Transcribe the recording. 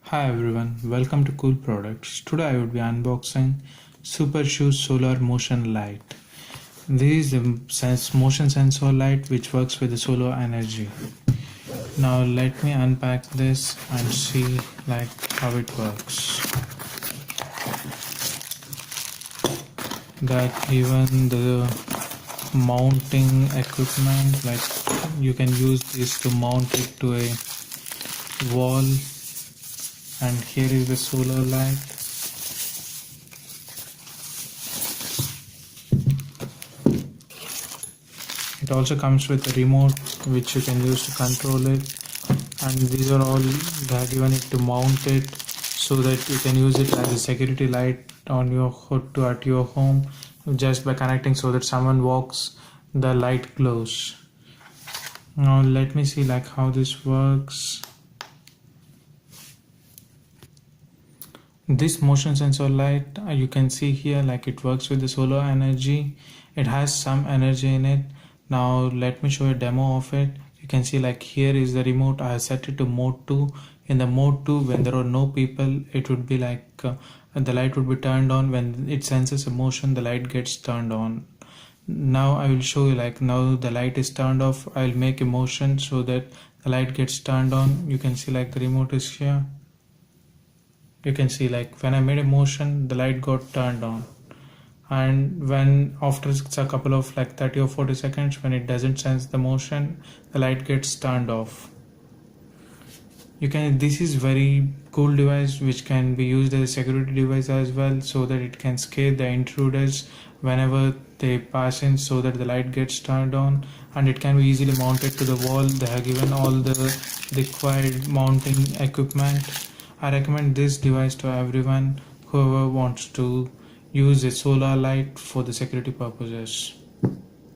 Hi everyone, welcome to Cool Products. Today I would be unboxing Supershu Solar Motion Light. This is the motion sensor light which works with the solar energy. Now let me unpack this and see how it works. That even the mounting equipment, you can use this to mount it to a wall. And here is the solar light. It also comes with a remote which you can use to control it, and these are all they have given it to mount it so that you can use it as a security light on your hood to at your home just by connecting, so that someone walks the light glows. Now let me see how this works. This motion sensor light, you can see here it works with the solar energy. It has some energy in it. Now let me show you a demo of it. You can see here is the remote. I have set it to mode 2. In the mode 2, when there are no people, it would be the light would be turned on. When it senses a motion, the light gets turned on. Now I will show you now the light is turned off. I will make a motion so that the light gets turned on. You can see the remote is here. You can see when I made a motion, the light got turned on, and when after a couple of 30 or 40 seconds, when it doesn't sense the motion, the light gets turned off. This is very cool device which can be used as a security device as well, so that it can scare the intruders whenever they pass in, so that the light gets turned on, and it can be easily mounted to the wall. They have given all the required mounting equipment. I recommend this device to everyone whoever wants to use a solar light for the security purposes.